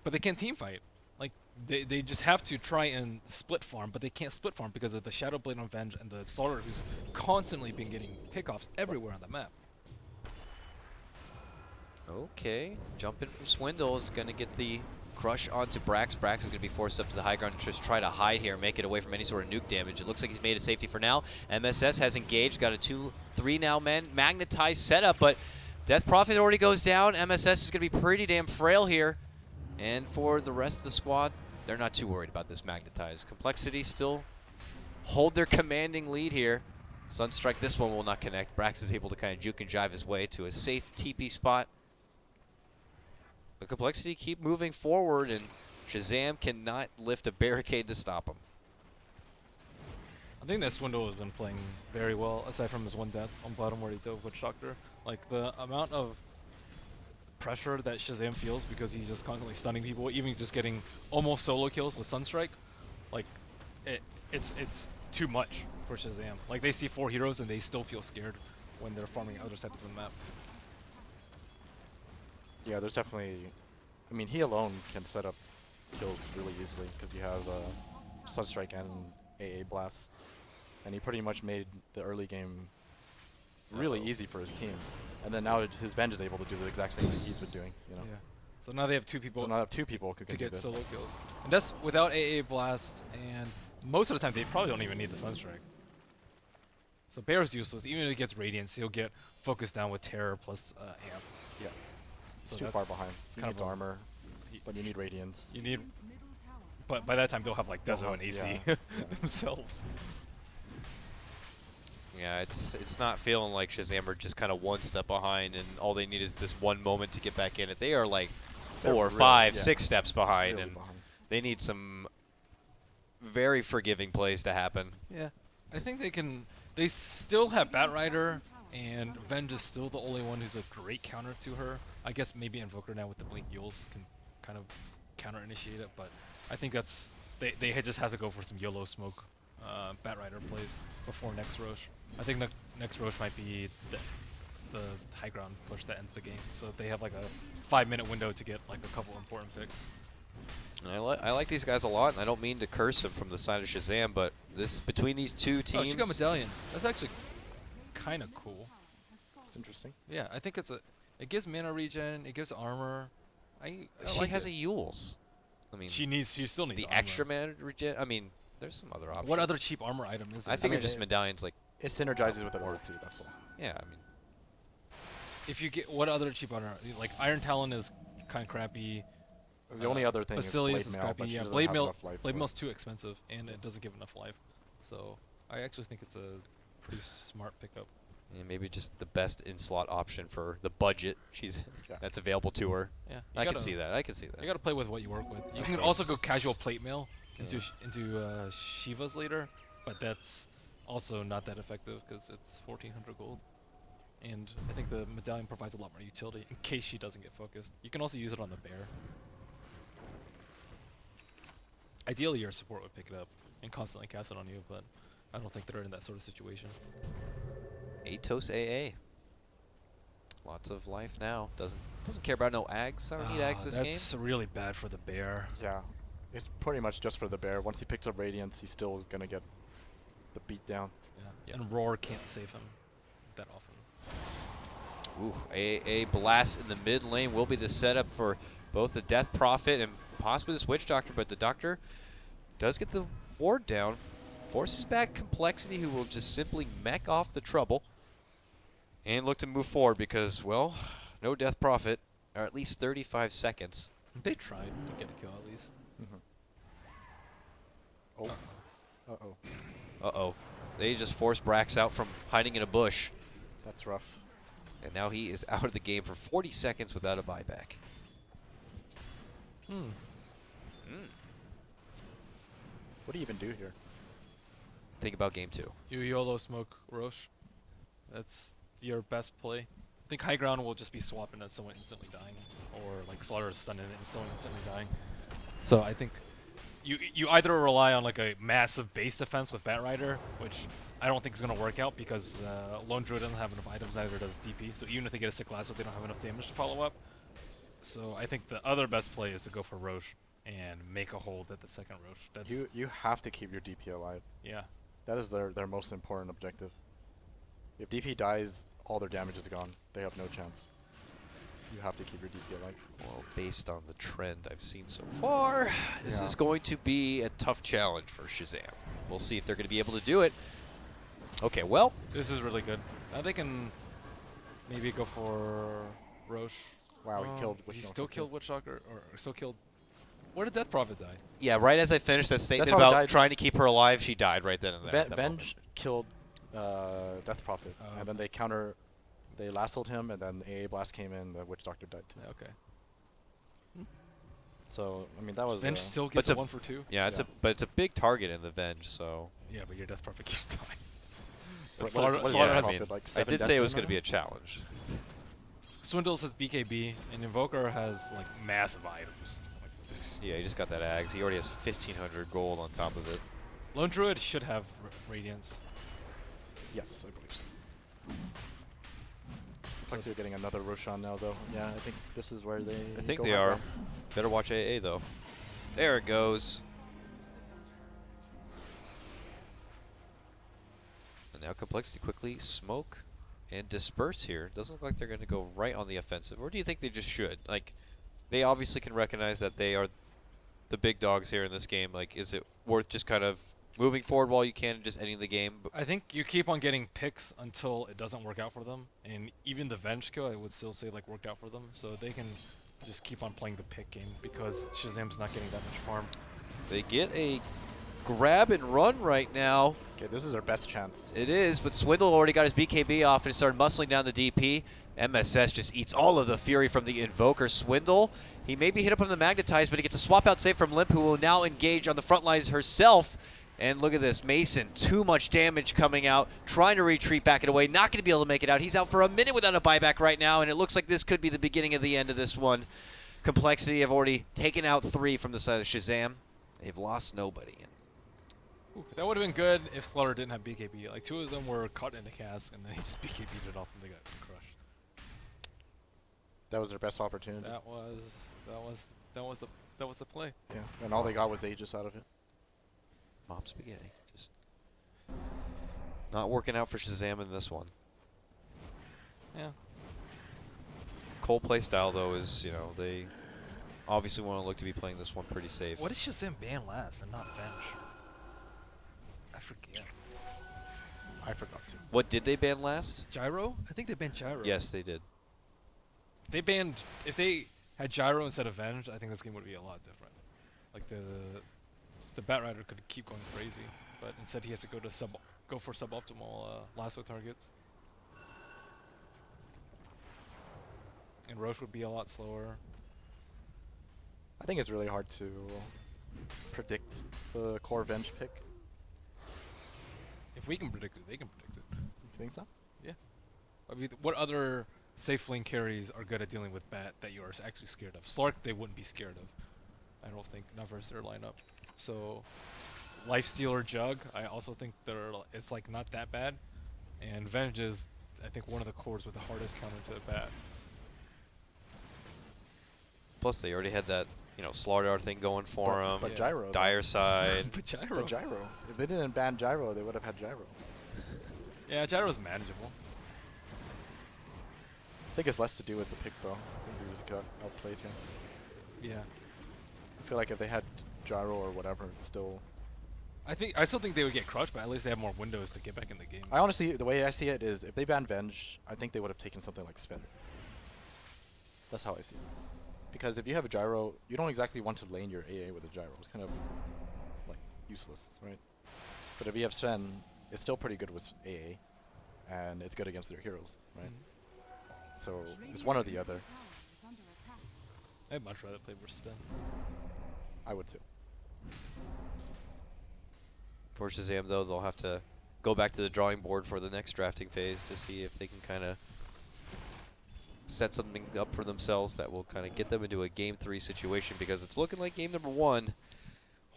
But they can't team fight. Like they just have to try and split farm, but they can't split farm because of the Shadow Blade on Venge and the Starter who's constantly been getting pickoffs everywhere on the map. Okay, jumping from Swindle is going to get the crush onto Brax. Brax is going to be forced up to the high ground to just try to hide here, make it away from any sort of nuke damage. It looks like he's made a safety for now. MSS has engaged, got a 2-3 now men. Magnetized setup, but Death Prophet already goes down. MSS is going to be pretty damn frail here. And for the rest of the squad, they're not too worried about this Magnetized. compLexity still hold their commanding lead here. Sunstrike, this one will not connect. Brax is able to kind of juke and jive his way to a safe TP spot. But compLexity keep moving forward, and Shazam cannot lift a barricade to stop him. I think that Swindle has been playing very well, aside from his one death on bottom where he dove Witch Doctor. Like, the amount of pressure that Shazam feels because he's just constantly stunning people, even just getting almost solo kills with Sunstrike, like, it's too much for Shazam. Like, they see 4 heroes and they still feel scared when they're farming other sides of the map. Yeah, there's definitely. I mean, he alone can set up kills really easily because you have Sunstrike and AA Blast, and he pretty much made the early game really easy for his team. And then now his Venge is able to do the exact same thing he's been doing. You know. Yeah. So now they have 2 people So now two people who can to do get this. solo kills. And that's without AA Blast, and most of the time they probably don't even need the Sunstrike. So Bear's useless. Even if he gets Radiance, he'll get focused down with Terror plus Amp. Yeah. He's So too that's far behind. He kind needs of a- armor, but you need Radiance. You need, Middle tower. but by that time they'll have like They'll Dezo have- and AC yeah, themselves. Yeah, it's not feeling like Shazam are just kind of one step behind, and all they need is this one moment to get back in it. They are like They're 4, really- 5, yeah, 6 steps behind, really and behind. they need some very forgiving plays to happen. Yeah. I think they can. They still have Bat Rider, and Venge is still the only one who's a great counter to her. I guess maybe Invoker now with the Blink Yules can kind of counter initiate it, but I think that's they just have to go for some YOLO smoke Bat Rider plays before next Roche. I think next Roche might be the high ground push that ends the game, so they have like a 5-minute window to get like a couple important picks. I like these guys a lot, and I don't mean to curse them from the side of Shazam, but this between these two teams. Oh, she got Medallion. That's actually kind of cool. It's interesting. Yeah, I think it gives mana regen, it gives armor. I She like has it. a Yules. I mean, She still needs the armor. extra mana regen. I mean, there's some other options. What other cheap armor item is there? I figure mean, just it- medallions, like, It synergizes with an Aura too. That's all. yeah. I mean, If you get what other cheap armor? Like Iron Talon is kind of crappy. The only other thing Basilius is is Blade Mail, crappy. but she Yeah, doesn't Blade have Mail. enough life Blade for Mail's it. too expensive, and it doesn't give enough life. So I actually think it's a pretty smart pickup. yeah, maybe just the best in-slot option for the budget Yeah. that's available to her. Yeah, I can see that. I can see that. You gotta play with what you work with. You can also go casual plate mail into Shiva's later, but that's also not that effective because it's 1400 gold. And I think the medallion provides a lot more utility in case she doesn't get focused. You can also use it on the bear. Ideally, your support would pick it up and constantly cast it on you, but I don't think they're in that sort of situation. Atos AA. Lots of life now. Doesn't care about no ags. I don't need ags this game. That's really bad for the bear. Yeah, it's pretty much just for the bear. Once he picks up Radiance, he's still gonna get the beat down. Yeah. Yep. And Roar can't save him that often. Ooh, AA Blast in the mid lane will be the setup for both the Death Prophet and possibly this Witch Doctor, but the Doctor does get the ward down. Forces back compLexity, who will just simply mech off the trouble and look to move forward because, well, no Death Prophet, or at least 35 seconds. They tried to get a kill at least. Oh. Uh-oh. Uh-oh. They just forced Brax out from hiding in a bush, That's rough. and now he is out of the game for 40 seconds without a buyback. What do you even do here? think about game 2. You YOLO smoke Roche. That's your best play. I think high ground will just be swapping at someone instantly dying, or like Slaughter is stunning it and someone instantly dying. So I think you either rely on like a massive base defense with Batrider, which I don't think is going to work out because Lone Druid doesn't have enough items, neither does DP. So even if they get a sick lasso, they don't have enough damage to follow up. So I think the other best play is to go for Roche and make a hold at the second Roche. That's You have to keep your DP alive. yeah. That is their most important objective. If DP dies, all their damage is gone. They have no chance. You have to keep your DP alive. Well, based on the trend I've seen so far, this Yeah. is going to be a tough challenge for Shazam. We'll see if they're going to be able to do it. Okay, well, This is really good. Now they can maybe go for Roche. Wow, he killed He Witchstalker still too. killed Witchstalker, or still killed. Where did Death Prophet die? yeah, right as I finished that statement Probably about died. trying to keep her alive, she died right then and there. at that Venge killed Death Prophet, Oh. and then they lassoed him, and then AA Blast came in, the Witch Doctor died too. Yeah, okay. So, I mean, that was... Venge still But gets it's a a- 1 for 2. Yeah, Yeah. but it's a big target in the Venge, so... Yeah, but your Death Prophet keeps dying. What Slaughter- is Slaughter Death has- I mean, Prophet, like I 7 did deaths say it in was a going to be row? a challenge. Swindles has BKB, and Invoker has like massive items. Like, this- Yeah, he just got that Ags. He already has 1,500 gold on top of it. Lone Druid should have Radiance. Yes, I believe so. Looks like they're getting another Roshan now, though. Yeah, I think this is where they... I think go they high are. ground. Better watch AA, though. There it goes. And now compLexity quickly smoke and disperse here. Doesn't look like they're going to go right on the offensive. Or do you think they just should? Like, they obviously can recognize that they are the big dogs here in this game. Like, is it worth just kind of moving forward while you can and just ending the game? I think you keep on getting picks until it doesn't work out for them, and even the Venge kill I would still say like worked out for them, so they can just keep on playing the pick game because Shazam's not getting that much farm. They get a grab and run right now. Okay, this is their best chance. It is, but Swindle already got his BKB off and started muscling down the DP. MSS just eats all of the fury from the Invoker. Swindle, he may be hit up on the Magnetize, but he gets a swap out save from Limp, who will now engage on the front lines herself. And look at this, Mason, too much damage coming out, trying to retreat back and away, not going to be able to make it out. He's out for a minute without a buyback right now, and it looks like this could be the beginning of the end of this one. compLexity have already taken out 3 from the side of Shazam. They've lost nobody. Ooh, that would have been good if Slaughter didn't have BKB. Like 2 of them were caught in a cask, and then he just BKB'd it off, and they got crushed. That was their best opportunity. That was the play. Yeah, and all they got was Aegis out of it. Mob Spaghetti. Just not working out for Shazam in this one. Yeah. Cole play style, though, is, you know, they obviously want to look to be playing this one pretty safe. What did Shazam ban last and not Venge? I forget. I forgot to. What did they ban last? Gyro? I think they banned Gyro. Yes, they did. If they had Gyro instead of Venge, I think this game would be a lot different. Like the Batrider could keep going crazy, but instead he has to go for suboptimal lasso targets. And Roche would be a lot slower. I think it's really hard to predict the core Venge pick. If we can predict it, they can predict it. You think so? Yeah. I mean, what other safe lane carries are good at dealing with Bat that you are actually scared of? Slark, they wouldn't be scared of. I don't think, not versus their lineup. So, Lifestealer Jug, I also think it's like not that bad. And Venge is, I think, one of the cores with the hardest counter to the Bat. Plus, they already had that, you know, Slaughter thing going for them. But Yeah. Gyro. though. Dire side. But Gyro. But Gyro. If they didn't ban Gyro, they would have had Gyro. Yeah, Gyro's manageable. I think it's less to do with the pick, though. I think he just got outplayed here. Yeah. I feel like if they had Gyro or whatever, it's still... I still think they would get crushed, but at least they have more windows to get back in the game. I honestly, the way I see it is, if they banned Venge, I think they would have taken something like Spin. That's how I see it. Because if you have a Gyro, you don't exactly want to lane your AA with a Gyro. It's kind of, like, useless, right? But if you have Sven, it's still pretty good with AA, and it's good against their heroes, right? So, it's one or the other. I'd much rather play versus Ben. I would too. For Shazam, though, they'll have to go back to the drawing board for the next drafting phase to see if they can kind of set something up for themselves that will kind of get them into a Game 3 situation, because it's looking like Game number 1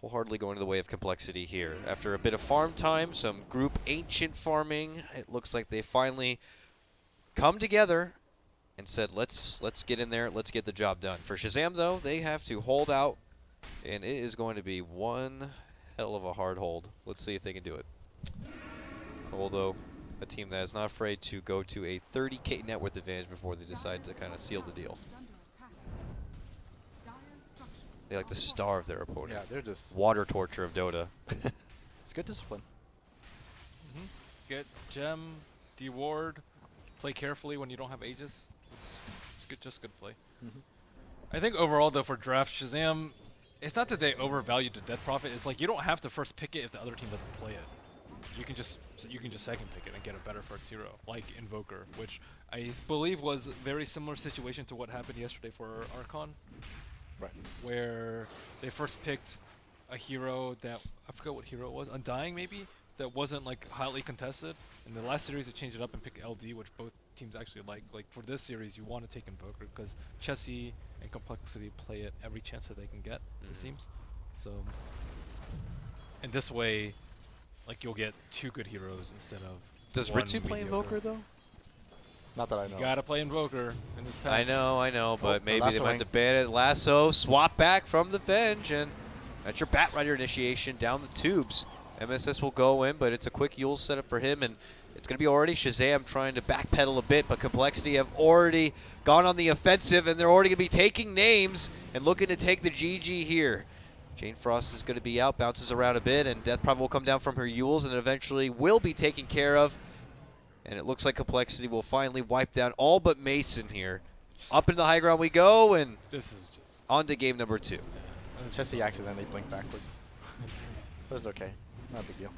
wholeheartedly going to the way of complexity here. After a bit of farm time, some group ancient farming, it looks like they finally come together and said, let's get in there, let's get the job done. For Shazam, though, they have to hold out, and it is going to be one hell of a hard hold. Let's see if they can do it. Although, a team that is not afraid to go to a 30K net worth advantage before they decide to kind of seal the deal. They like to starve their opponent. Yeah, they're just Water torture of Dota. it's good discipline. Get gem, deward, play carefully when you don't have Aegis. It's good, just good play. I think overall, though, for draft Shazam, it's not that they overvalued the Death Prophet. It's like you don't have to first pick it if the other team doesn't play it. You can just second pick it and get a better first hero, like Invoker, which I believe was a very similar situation to what happened yesterday for Archon, Right. where they first picked a hero that, I forgot what hero it was, Undying maybe, that wasn't like highly contested. In the last series, they changed it up and picked LD, which both teams actually like. Like for this series, you want to take Invoker because Chessie and Complexity play it every chance that they can get, it seems. So, and this way, like you'll get 2 good heroes instead of Does one Ritsu play mediocre. Invoker, though? Not that I know. You gotta play Invoker in this pack. I know, but the maybe they might have lassoing. to ban it. Lasso, swap back from the bench, and that's your Bat Rider initiation down the tubes. MSS will go in, but it's a quick Yule setup for him, and it's going to be already Shazam trying to backpedal a bit, but Complexity have already gone on the offensive, and they're already going to be taking names and looking to take the GG here. Jane Frost is going to be out, bounces around a bit, and Death Prophet will come down from her Yules and eventually will be taken care of. And it looks like Complexity will finally wipe down all but Mason here. Up into the high ground we go, and This is just. on to game number 2. Chessie accidentally blinked backwards. But it's okay. Not a big deal.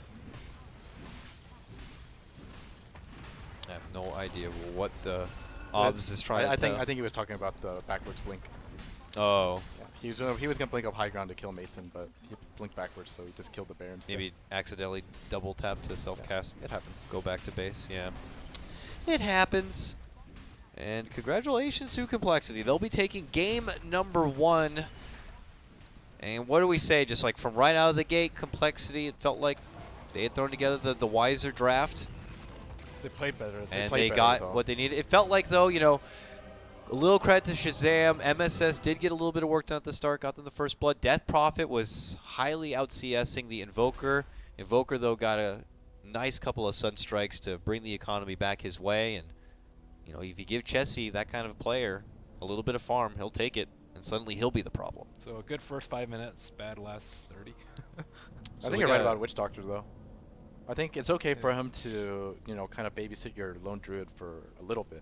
I have no idea what the OBS is trying I to think tell. I think he was talking about the backwards blink. Oh, Yeah. He was gonna blink up high ground to kill Mason, but he blinked backwards, so he just killed the bear instead. maybe accidentally double tap to self-cast. It happens. Go back to base, yeah. It happens. And congratulations to Complexity. They'll be taking game number 1. And what do we say? Just like from right out of the gate, Complexity, it felt like they had thrown together the wiser draft. They played better. And played they better, got though. what they needed. It felt like, though, you know, a little credit to Shazam. MSS did get a little bit of work done at the start, got them the first blood. Death Prophet was highly out-CSing the Invoker. Invoker, though, got a nice couple of Sunstrikes to bring the economy back his way. And, you know, if you give Chessie that kind of a player a little bit of farm, he'll take it, and suddenly he'll be the problem. So a good first 5 minutes, bad last 30. So I we think you're right got- about Witch Doctor, though. I think it's okay for him to, you know, kind of babysit your lone druid for a little bit.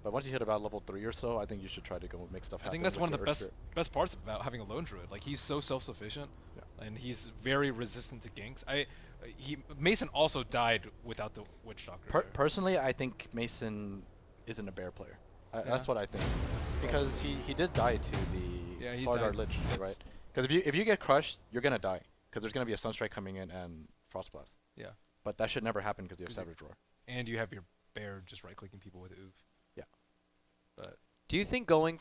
But once you hit about level 3 or so, I think you should try to go make stuff I happen. think that's with one of your the Earth best Spirit. parts about having a lone druid. Like he's so self-sufficient, Yeah. and he's very resistant to ganks. Mason also died without the Witch Doctor. there. Personally, I think Mason isn't a bear player. That's Yeah. what I think. That's Because he did die to Yeah, the he Slardar died. Lich, right? That's- Because if you get crushed, you're gonna die. Because there's gonna be a Sunstrike coming in and Frost Blast. Yeah, But that should never happen because you have Is it- Savage Roar. and you have your bear just right-clicking people with Oof. Yeah. But Do you think going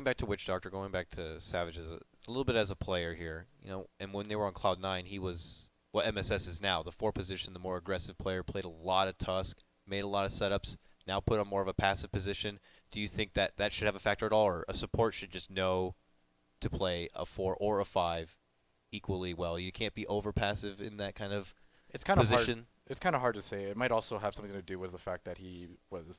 back to Witch Doctor, going back to Savage as a little bit as a player here, you know, and when they were on Cloud9, he was what MSS is now, the 4 position, the more aggressive player, played a lot of Tusk, made a lot of setups, now put on more of a passive position. Do you think that that should have a factor at all, or a support should just know to play a 4 or a 5 equally well? You can't be over passive in that kind of It's kind of hard. position. It's kind of hard to say. It might also have something to do with the fact that he was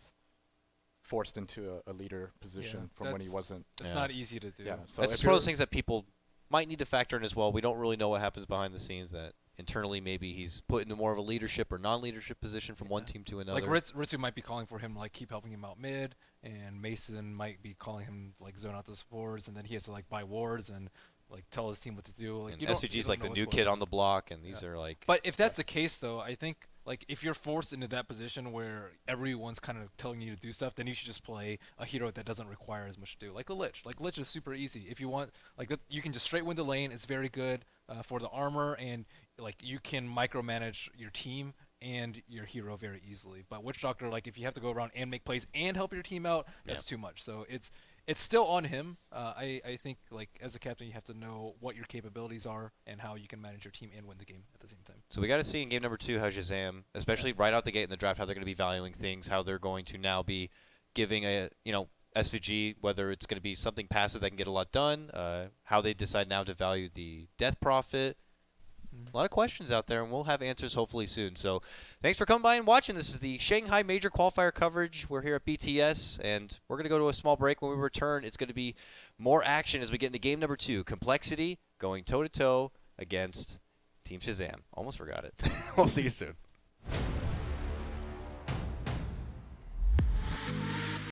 forced into a leader position from when he that's- wasn't. it's Yeah. not easy to do. Yeah. So That's if just one of you're- those things that people might need to factor in as well. We don't really know what happens behind the scenes, that internally maybe he's put into more of a leadership or non-leadership position from one Yeah. team to another. Like Ritsu might be calling for him like keep helping him out mid, and Mason might be calling him like zone out the supports, and then he has to like buy wards and like tell his team what to do. Like and you don't- SVG's you don't like know the what's new going kid on the block, and these Yeah. are like... But if that's the case, though, I think like if you're forced into that position where everyone's kind of telling you to do stuff, then you should just play a hero that doesn't require as much to do, like a Lich. Like Lich is super easy. If you want, like that, you can just straight win the lane. It's very good for the armor, and like you can micromanage your team and your hero very easily. But Witch Doctor, like if you have to go around and make plays and help your team out, that's too much. So it's still on him. I think like as a captain, you have to know what your capabilities are and how you can manage your team and win the game at the same time. So we got to see in game number 2 how Shazam, especially right out the gate in the draft, how they're going to be valuing things, how they're going to now be giving a SVG, whether it's going to be something passive that can get a lot done, how they decide now to value the death profit. A lot of questions out there, and we'll have answers hopefully soon. So thanks for coming by and watching. This is the Shanghai Major Qualifier coverage. We're here at BTS, and we're going to go to a small break. When we return, it's going to be more action as we get into game number 2, compLexity going toe-to-toe against Team Shazam. Almost forgot it. We'll see you soon.